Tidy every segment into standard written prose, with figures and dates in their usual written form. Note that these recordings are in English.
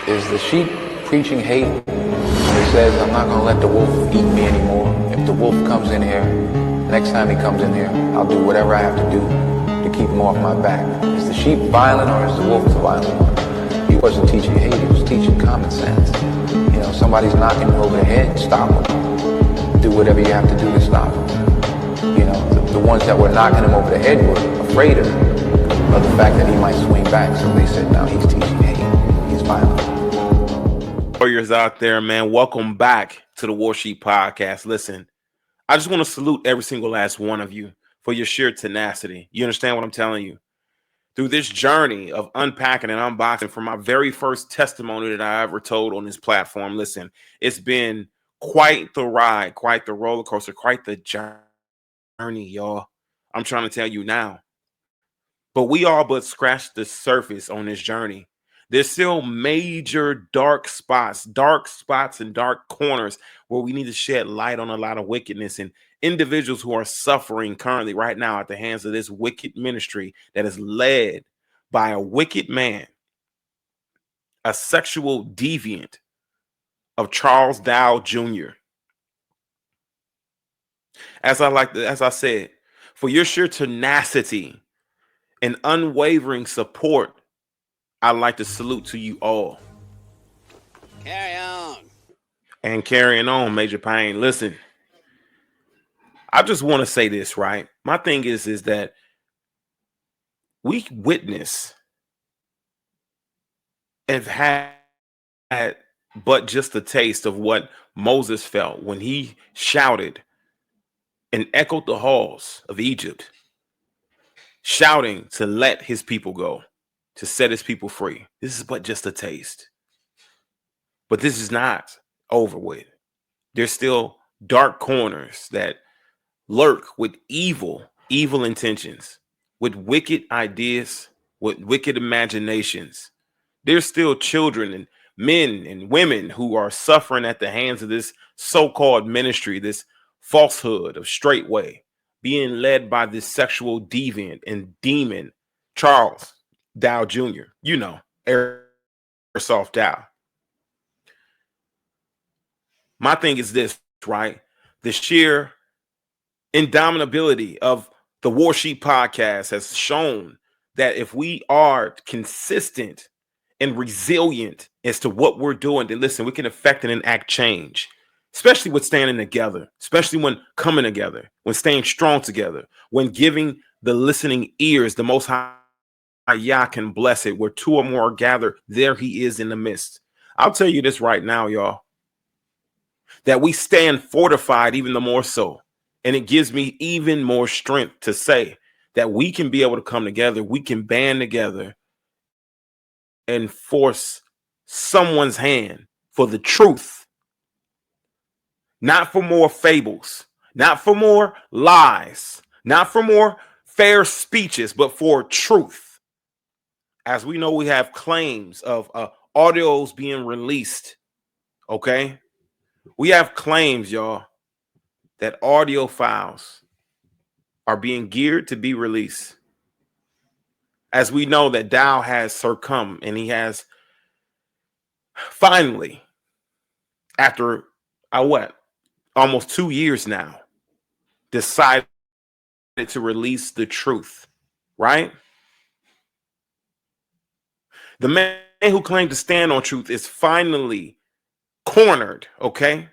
Is the sheep preaching hate? It says, I'm not going to let the wolf eat me anymore. If the wolf comes in here, next time he comes in here, I'll do whatever I have to do to keep him off my back. Is the sheep violent or is the wolf the violent one? He wasn't teaching hate, he was teaching common sense. You know, somebody's knocking you over the head, stop him. Do whatever you have to do to stop him. You know, the ones that were knocking him over the head were afraid of the fact that he might swing back. So they said, no, he's teaching hate. He's violent. Warriors out there, man, welcome back to the Warsheep podcast. Listen, I just want to salute every single last one of you for your sheer tenacity. You understand what I'm telling you? Through this journey of unpacking and unboxing from my very first testimony that I ever told on this platform, listen, it's been quite the ride, quite the roller coaster, quite the journey, y'all. I'm trying to tell you now. But we all but scratched the surface on this journey. There's still major dark spots and dark corners where we need to shed light on a lot of wickedness and individuals who are suffering currently right now at the hands of this wicked ministry that is led by a wicked man, a sexual deviant of Charles Dowell Jr. As I said, for your sheer tenacity and unwavering support, I'd like to salute to you all. Carry on. And carrying on, Major Pain. Listen, I just want to say this, right? My thing is that we witness and have had but just a taste of what Moses felt when he shouted and echoed the halls of Egypt, shouting to let his people go, to set his people free. This is but just a taste. But this is not over with. There's still dark corners that lurk with evil intentions, with wicked ideas, with wicked imaginations. There's still children and men and women who are suffering at the hands of this so-called ministry, this falsehood of STRAITWAY, being led by this sexual deviant and demon, Charles Dowell Jr., you know, Airsoft Dowell. My thing is this, right? The sheer indomitability of the Warsheep podcast has shown that if we are consistent and resilient as to what we're doing, then listen, we can affect and enact change, especially with standing together, especially when coming together, when staying strong together, when giving the listening ears the Most High Yah can bless it. Where two or more are gathered, there he is in the midst. I'll tell you this right now, y'all, that we stand fortified even the more so. And it gives me even more strength to say that we can be able to come together. We can band together and force someone's hand for the truth. Not for more fables, not for more lies, not for more fair speeches, but for truth. As we know, we have claims of audios being released. Okay. We have claims, y'all, that audio files are being geared to be released. As we know that Dowell has succumbed, and he has finally, after almost 2 years now, decided to release the truth, right? The man who claimed to stand on truth is finally cornered, okay?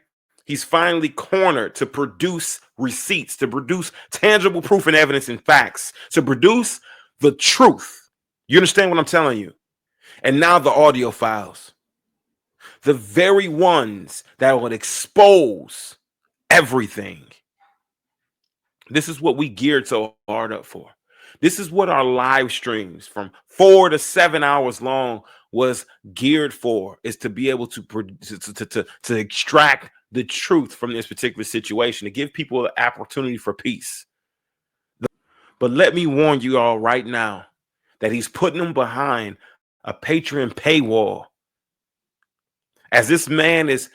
He's finally cornered to produce receipts, to produce tangible proof and evidence and facts, to produce the truth. You understand what I'm telling you? And now the audio files, the very ones that would expose everything. This is what we geared so hard up for. This is what our live streams from 4 to 7 hours long was geared for, is to be able to extract the truth from this particular situation, to give people the opportunity for peace. But let me warn you all right now that he's putting them behind a Patreon paywall, as this man is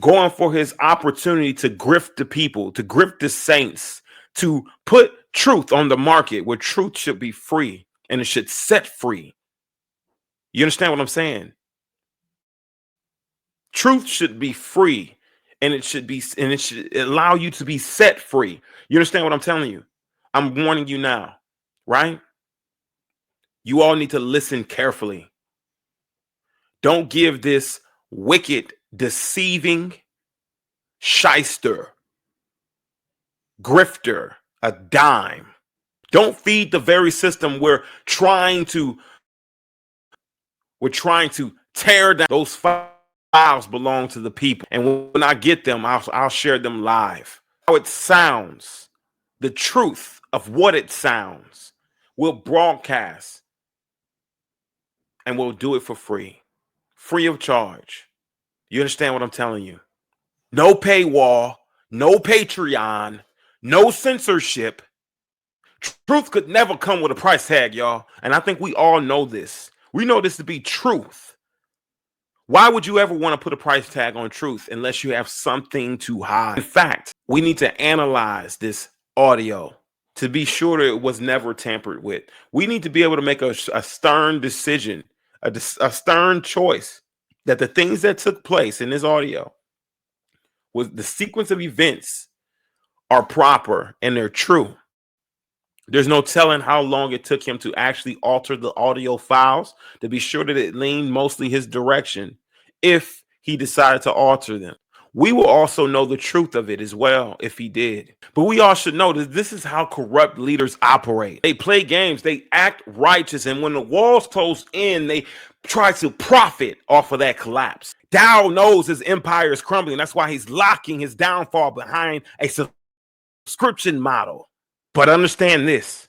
going for his opportunity to grift the people, to grift the saints, to put truth on the market where truth should be free and it should set free. You understand what I'm saying? Truth should be free, and it should allow you to be set free. You understand what I'm telling you? I'm warning you now, right? You all need to listen carefully. Don't give this wicked, deceiving shyster, grifter a dime. Don't feed the very system we're trying to tear down. Those files belong to the people, and when I get them, I'll share them live. How it sounds, the truth of what it sounds, we'll broadcast, and we'll do it for free of charge. You understand what I'm telling you? No paywall, no Patreon, no censorship. Truth could never come with a price tag, y'all. And I think we all know this. We know this to be truth. Why would you ever want to put a price tag on truth unless you have something to hide? In fact, we need to analyze this audio to be sure that it was never tampered with. We need to be able to make a stern decision, a stern choice that the things that took place in this audio, was the sequence of events, are proper and they're true. There's no telling how long it took him to actually alter the audio files to be sure that it leaned mostly his direction if he decided to alter them. We will also know the truth of it as well if he did. But we all should know that this is how corrupt leaders operate. They play games, they act righteous, and when the walls close in, they try to profit off of that collapse. Dowell knows his empire is crumbling. That's why he's locking his downfall behind a subscription model. But understand this,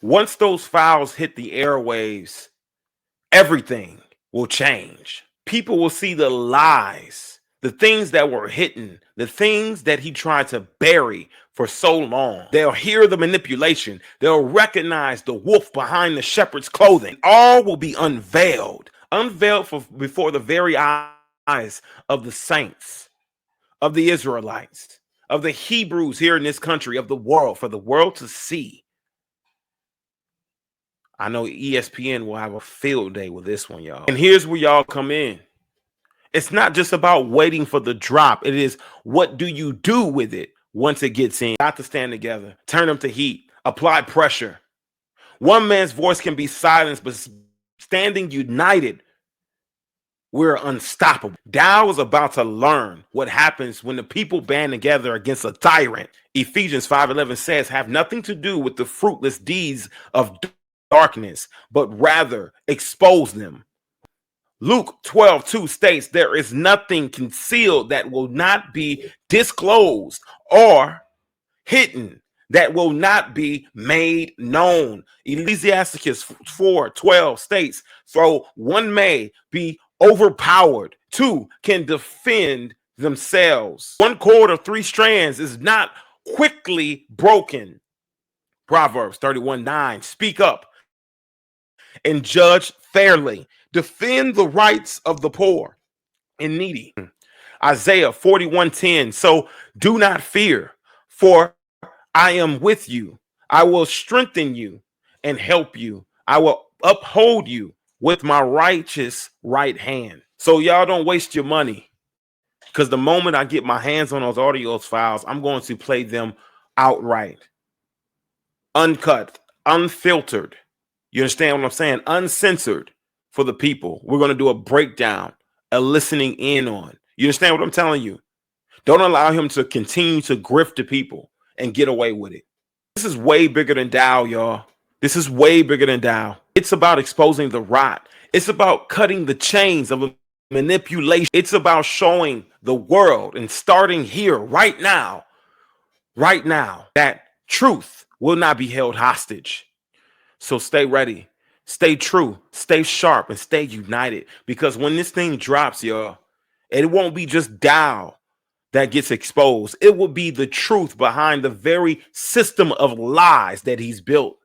once those files hit the airwaves, everything will change. People will see the lies, the things that were hidden, the things that he tried to bury for so long. They'll hear the manipulation. They'll recognize the wolf behind the shepherd's clothing. All will be unveiled before the very eyes of the saints, of the Israelites, of the Hebrews here in this country, of the world, for the world to see. I know ESPN will have a field day with this one, y'all. And here's where y'all come in. It's not just about waiting for the drop. It is, what do you do with it once it gets in? Got to stand together, turn them to heat, apply pressure. One man's voice can be silenced, but standing united, we're unstoppable. Dowell was about to learn what happens when the people band together against a tyrant. Ephesians 5:11 says, have nothing to do with the fruitless deeds of darkness, but rather expose them. Luke 12:2 states, there is nothing concealed that will not be disclosed, or hidden that will not be made known. Ecclesiasticus 4:12 states, so one may be overpowered, two can defend themselves. One cord of three strands is not quickly broken. Proverbs 31:9, speak up and judge fairly. Defend the rights of the poor and needy. Isaiah 41:10, so do not fear, for I am with you. I will strengthen you and help you. I will uphold you with my righteous right hand. So y'all don't waste your money, because the moment I get my hands on those audio files, I'm going to play them outright, uncut, unfiltered. You understand what I'm saying? Uncensored for the people. We're going to do a breakdown, a listening in on. You understand what I'm telling you? Don't allow him to continue to grift the people and get away with it. This is way bigger than Dowell, y'all. This is way bigger than Dowell. It's about exposing the rot. It's about cutting the chains of manipulation. It's about showing the world, and starting here right now, that truth will not be held hostage. So stay ready, stay true, stay sharp, and stay united, because when this thing drops, y'all, it won't be just Dowell that gets exposed. It will be the truth behind the very system of lies that he's built.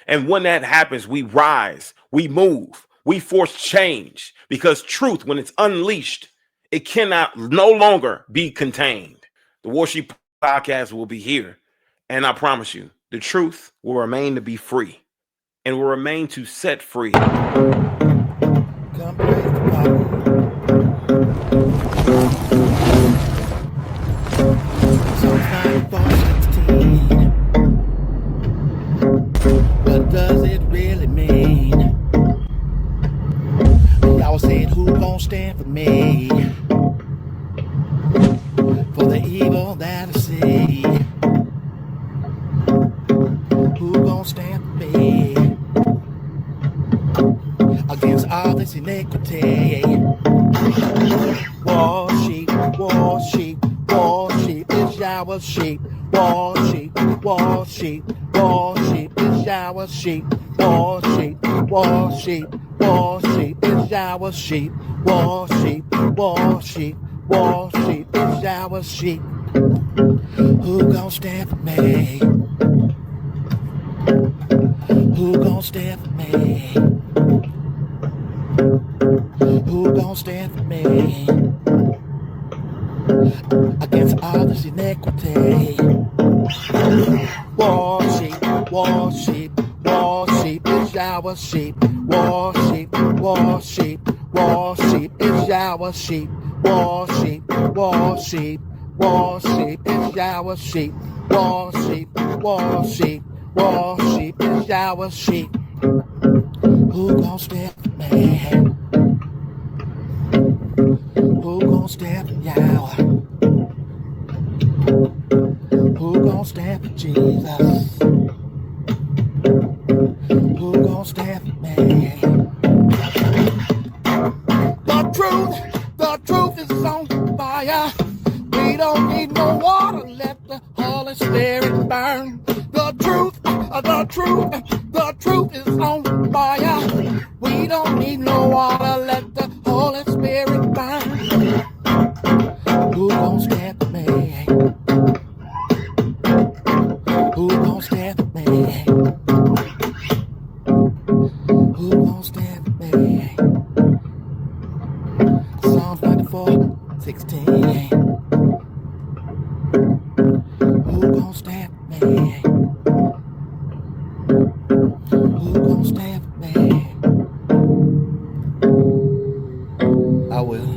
And when that happens, we rise, we move, we force change, because truth, when it's unleashed, it cannot no longer be contained. The Warsheep podcast will be here, and I promise you, the truth will remain to be free, and will remain to set free. Come praise the power. gonna stand for me? For the evil that I see. Who gonna stand for me? Against all this iniquity. Warsheep, Warsheep, Warsheep is our sheep. Warsheep, Warsheep, Warsheep is our sheep. Warsheep, Warsheep, Warsheep is our sheep. Warsheep, Warsheep, Warsheep is our sheep. Who gon' stand for me? Who gon' stand for me? Who gon' stand for me? Against all this iniquity. Warsheep, Warsheep, Warsheep is our sheep. Warsheep, Warsheep, Warsheep is our sheep. Warsheep, Warsheep, Warsheep is our sheep. Warsheep, Warsheep, Warsheep is our sheep. Who gon' stand for me? Who gon' stand for y'all? Who gon' stand for Jesus? Who gon' stand for me? The truth is on fire. We don't need no water, let the Holy Spirit burn. The truth is on fire. We don't need no water, let the Holy Spirit burn. Who gon' stand for me? Who gon' stand for me? Who gon' stand for me? Psalms 94:16. Who gon' stand for me? Who gon' stand for me? I will.